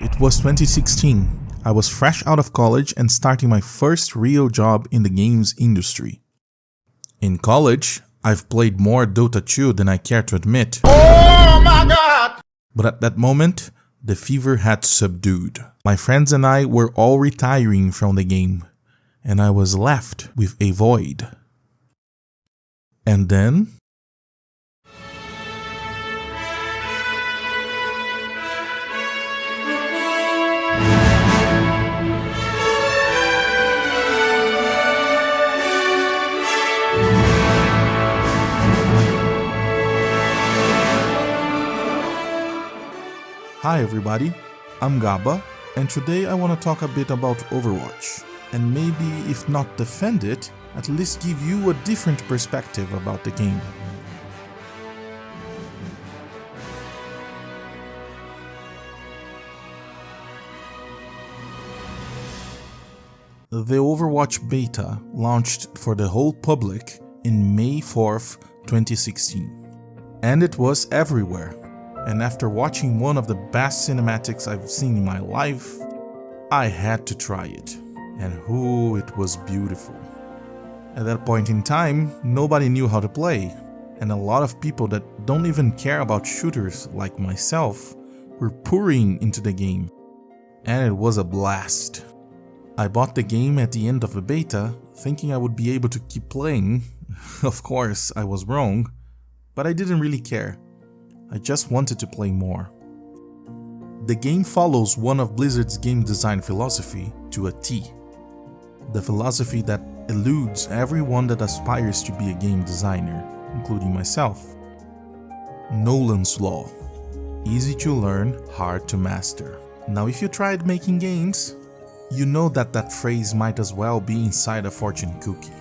It was 2016. I was fresh out of college and starting my first real job in the games industry. In college, I've played more Dota 2 than I care to admit. Oh my god! But at that moment, the fever had subdued. My friends and I were all retiring from the game, and I was left with a void. And then... Hi everybody, I'm Gaba, and today I want to talk a bit about Overwatch, and maybe if not defend it, at least give you a different perspective about the game. The Overwatch beta launched for the whole public in May 4th, 2016, and it was everywhere. And after watching one of the best cinematics I've seen in my life, I had to try it. And it was beautiful. At that point in time, nobody knew how to play, and a lot of people that don't even care about shooters like myself were pouring into the game. And it was a blast. I bought the game at the end of the beta, thinking I would be able to keep playing. Of course, I was wrong, but I didn't really care. I just wanted to play more. The game follows one of Blizzard's game design philosophy to a T. The philosophy that eludes everyone that aspires to be a game designer, including myself. Nolan's Law. Easy to learn, hard to master. Now if you tried making games, you know that phrase might as well be inside a fortune cookie.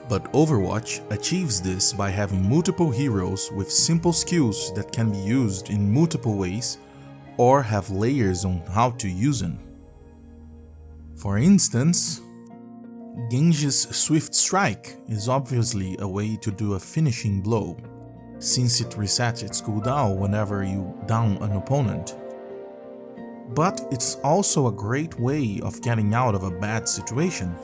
But Overwatch achieves this by having multiple heroes with simple skills that can be used in multiple ways or have layers on how to use them. For instance, Genji's Swift Strike is obviously a way to do a finishing blow, since it resets its cooldown whenever you down an opponent. But it's also a great way of getting out of a bad situation.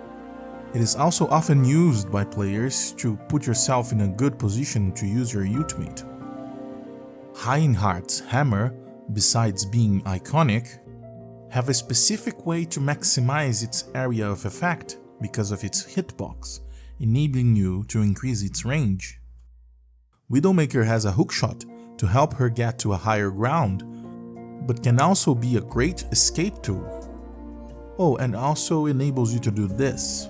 It is also often used by players to put yourself in a good position to use your ultimate. Reinhardt's hammer, besides being iconic, have a specific way to maximize its area of effect because of its hitbox, enabling you to increase its range. Widowmaker has a hookshot to help her get to a higher ground, but can also be a great escape tool. Oh, and also enables you to do this.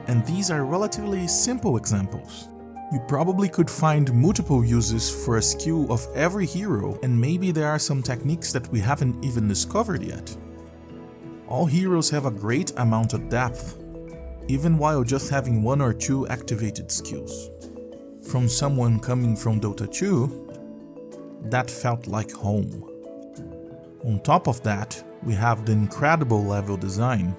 And these are relatively simple examples. You probably could find multiple uses for a skill of every hero, and maybe there are some techniques that we haven't even discovered yet. All heroes have a great amount of depth, even while just having one or two activated skills. From someone coming from Dota 2, that felt like home. On top of that, we have the incredible level design.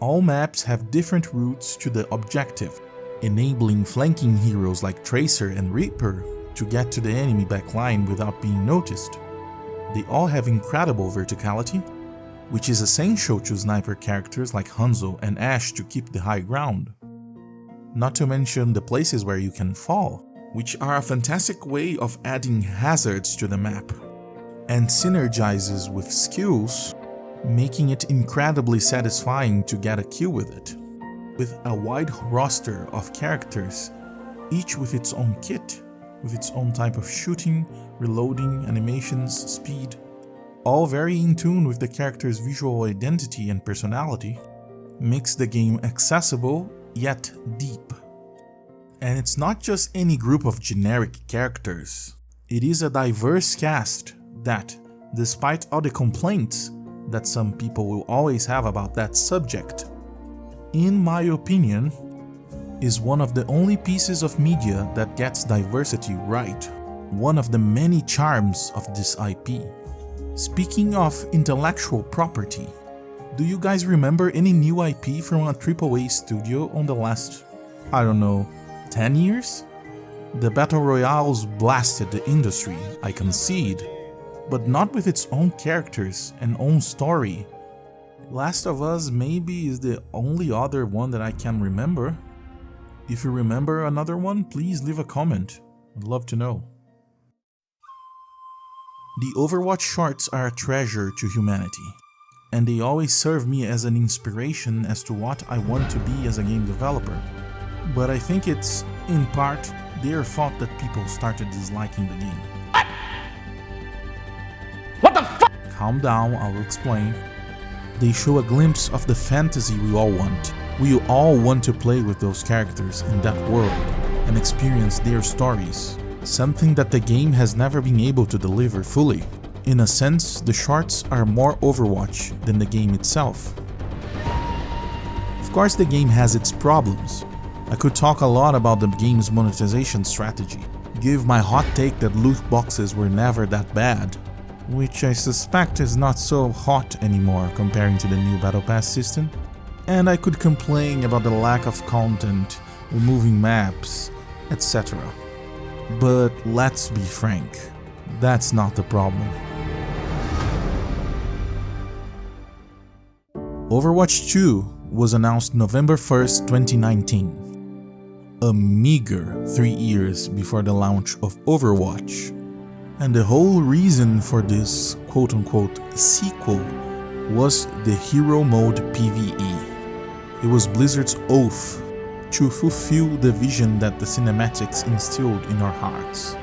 All maps have different routes to the objective, enabling flanking heroes like Tracer and Reaper to get to the enemy backline without being noticed. They all have incredible verticality, which is essential to sniper characters like Hanzo and Ashe to keep the high ground. Not to mention the places where you can fall, which are a fantastic way of adding hazards to the map, and synergizes with skills, making it incredibly satisfying to get a kill with it. With a wide roster of characters, each with its own kit, with its own type of shooting, reloading, animations, speed, all very in tune with the character's visual identity and personality, makes the game accessible yet deep. And it's not just any group of generic characters. It is a diverse cast that, despite all the complaints that some people will always have about that subject, in my opinion, is one of the only pieces of media that gets diversity right, one of the many charms of this IP. Speaking of intellectual property, do you guys remember any new IP from a AAA studio on the last, 10 years? The Battle Royales blasted the industry, I concede, but not with its own characters and own story. Last of Us maybe is the only other one that I can remember. If you remember another one, please leave a comment. I'd love to know. The Overwatch shorts are a treasure to humanity, and they always serve me as an inspiration as to what I want to be as a game developer. But I think it's, in part, their fault that people started disliking the game. What the fuck? Calm down, I'll explain. They show a glimpse of the fantasy we all want. We all want to play with those characters in that world and experience their stories. Something that the game has never been able to deliver fully. In a sense, the shorts are more Overwatch than the game itself. Of course, the game has its problems. I could talk a lot about the game's monetization strategy, give my hot take that loot boxes were never that bad, which I suspect is not so hot anymore comparing to the new Battle Pass system, and I could complain about the lack of content, removing maps, etc. But let's be frank, that's not the problem. Overwatch 2 was announced November 1st, 2019, a meager 3 years before the launch of Overwatch. And the whole reason for this quote-unquote sequel was the Hero Mode PvE. It was Blizzard's oath to fulfill the vision that the cinematics instilled in our hearts,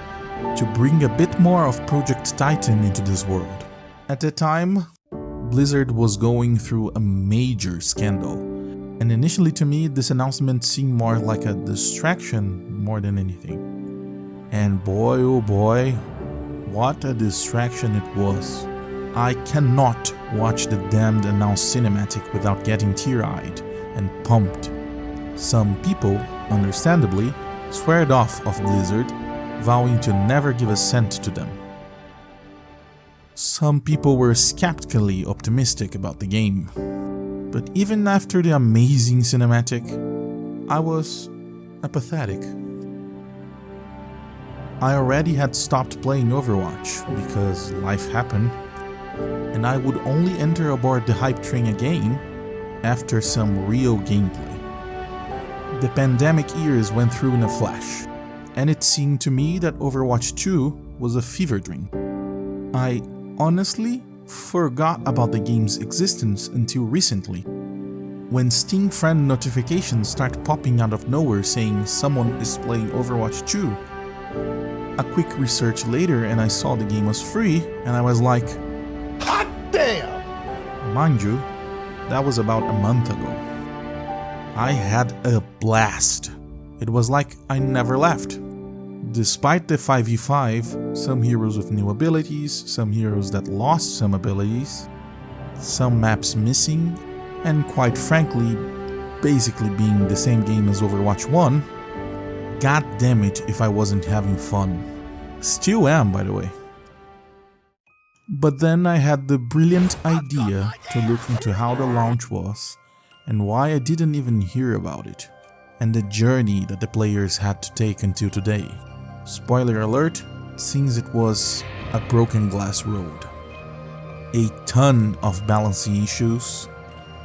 to bring a bit more of Project Titan into this world. At the time, Blizzard was going through a major scandal, and initially to me this announcement seemed more like a distraction more than anything. And boy oh boy, what a distraction it was. I cannot watch the damned announced cinematic without getting tear-eyed and pumped. Some people, understandably, sweared off of Blizzard, vowing to never give a cent to them. Some people were skeptically optimistic about the game. But even after the amazing cinematic, I was apathetic. I already had stopped playing Overwatch because life happened, and I would only enter aboard the hype train again after some real gameplay. The pandemic years went through in a flash, and it seemed to me that Overwatch 2 was a fever dream. I honestly forgot about the game's existence until recently, when Steam friend notifications start popping out of nowhere saying someone is playing Overwatch 2. A quick research later and I saw the game was free, and I was like, hot damn! Mind you, that was about a month ago. I had a blast. It was like I never left. Despite the 5v5, some heroes with new abilities, some heroes that lost some abilities, some maps missing, and quite frankly, basically being the same game as Overwatch 1, god damn it if I wasn't having fun. Still am, by the way. But then I had the brilliant idea to look into how the launch was and why I didn't even hear about it, and the journey that the players had to take until today. Spoiler alert, it seems it was a broken glass road. A ton of balancing issues,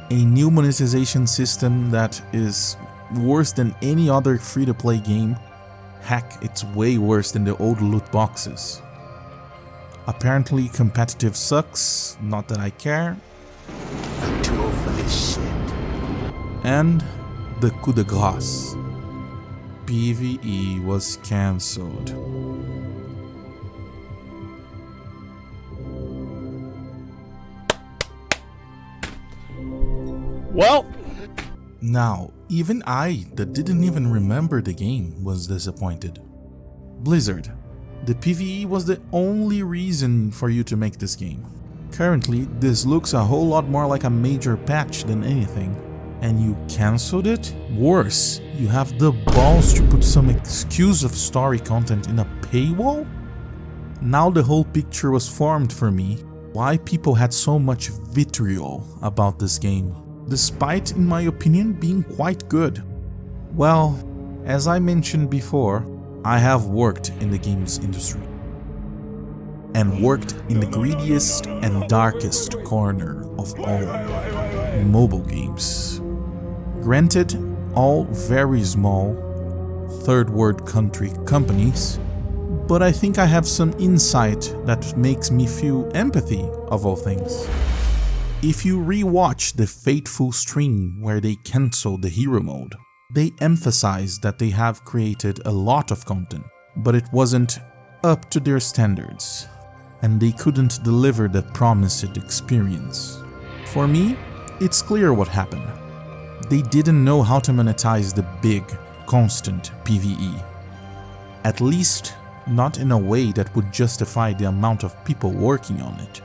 a new monetization system that is worse than any other free-to-play game. Heck, it's way worse than the old loot boxes. Apparently competitive sucks, not that I care. I'm too old for this shit. And the coup de grace. PvE was cancelled. Well, now, even I, that didn't even remember the game, was disappointed. Blizzard, the PvE was the only reason for you to make this game. Currently, this looks a whole lot more like a major patch than anything. And you cancelled it? Worse, you have the balls to put some excuse of story content in a paywall? Now the whole picture was formed for me, why people had so much vitriol about this game, despite, in my opinion, being quite good. Well, as I mentioned before, I have worked in the games industry. and worked in the greediest and darkest corner of all, mobile games. Granted, all very small, third world country companies, but I think I have some insight that makes me feel empathy of all things. If you rewatch the fateful stream where they canceled the hero mode, they emphasize that they have created a lot of content, but it wasn't up to their standards, and they couldn't deliver the promised experience. For me, it's clear what happened. They didn't know how to monetize the big, constant PvE. At least, not in a way that would justify the amount of people working on it.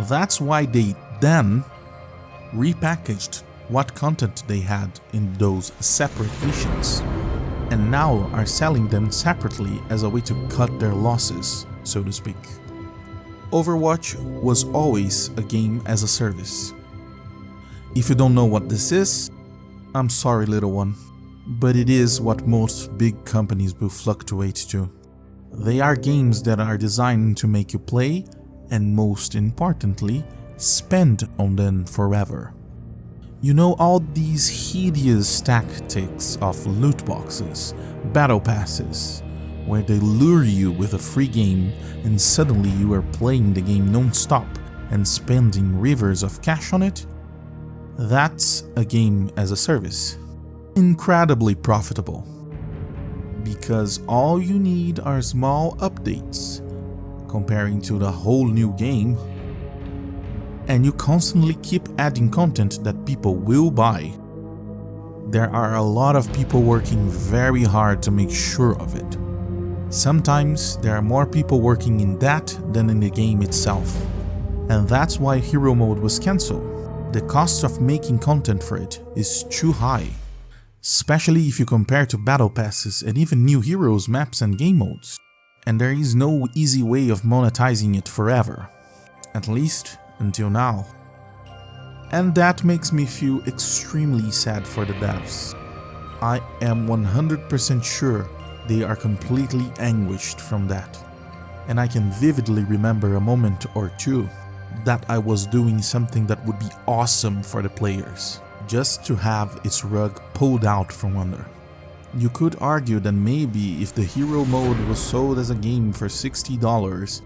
That's why they then repackaged what content they had in those separate missions, and now are selling them separately as a way to cut their losses, so to speak. Overwatch was always a game as a service. If you don't know what this is, I'm sorry, little one, but it is what most big companies will fluctuate to. They are games that are designed to make you play, and most importantly, spend on them forever. You know, all these hideous tactics of loot boxes, battle passes, where they lure you with a free game and suddenly you are playing the game non-stop and spending rivers of cash on it? That's a game as a service. Incredibly profitable. Because all you need are small updates, comparing to the whole new game, and you constantly keep adding content that people will buy. There are a lot of people working very hard to make sure of it. Sometimes there are more people working in that than in the game itself. And that's why Hero Mode was cancelled. The cost of making content for it is too high, especially if you compare to battle passes and even new heroes, maps and game modes. And there is no easy way of monetizing it forever, at least until now. And that makes me feel extremely sad for the devs. I am 100% sure they are completely anguished from that. And I can vividly remember a moment or two that I was doing something that would be awesome for the players, just to have its rug pulled out from under. You could argue that maybe if the hero mode was sold as a game for $60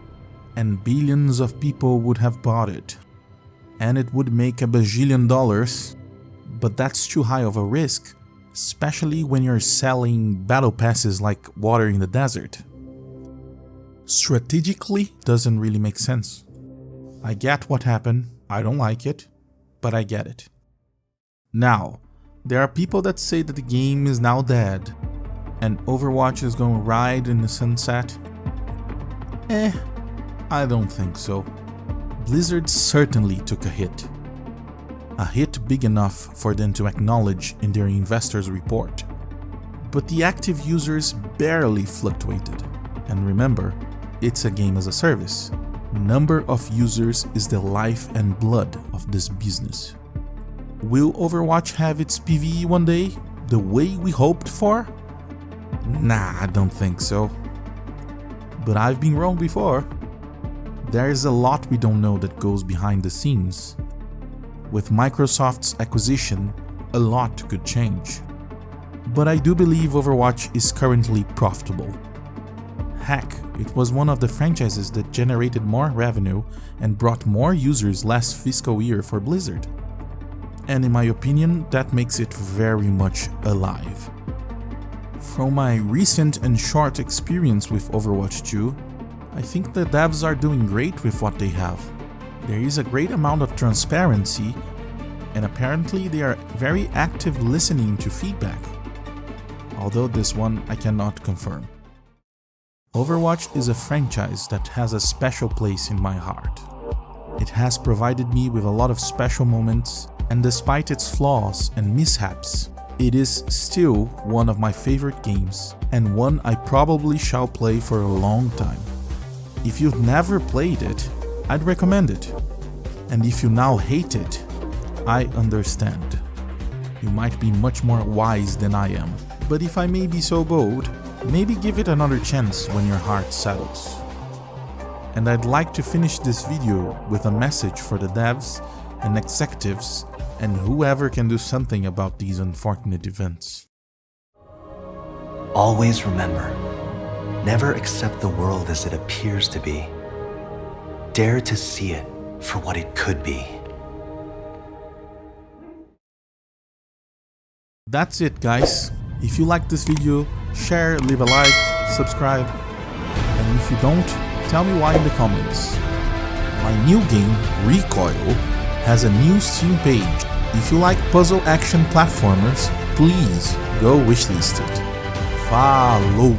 and billions of people would have bought it, and it would make $1 bajillion, but that's too high of a risk, especially when you're selling battle passes like water in the desert. Strategically, doesn't really make sense. I get what happened, I don't like it, but I get it. Now, there are people that say that the game is now dead, and Overwatch is going to ride in the sunset. I don't think so. Blizzard certainly took a hit. A hit big enough for them to acknowledge in their investors' report. But the active users barely fluctuated. And remember, it's a game as a service. Number of users is the life and blood of this business. Will Overwatch have its PvE one day, the way we hoped for? Nah, I don't think so. But I've been wrong before. There's a lot we don't know that goes behind the scenes. With Microsoft's acquisition, a lot could change. But I do believe Overwatch is currently profitable. Heck, it was one of the franchises that generated more revenue and brought more users last fiscal year for Blizzard. And in my opinion, that makes it very much alive. From my recent and short experience with Overwatch 2, I think the devs are doing great with what they have. There is a great amount of transparency, and apparently they are very active listening to feedback. Although this one I cannot confirm. Overwatch is a franchise that has a special place in my heart. It has provided me with a lot of special moments, and despite its flaws and mishaps, it is still one of my favorite games, and one I probably shall play for a long time. If you've never played it, I'd recommend it. And if you now hate it, I understand. You might be much more wise than I am, but if I may be so bold, maybe give it another chance when your heart settles. And I'd like to finish this video with a message for the devs and executives and whoever can do something about these unfortunate events. Always remember, never accept the world as it appears to be. Dare to see it for what it could be. That's it, guys. If you like this video, share, leave a like, subscribe, and if you don't, tell me why in the comments. My new game, RECOIL, has a new Steam page. If you like puzzle action platformers, please go wishlist it. Falou!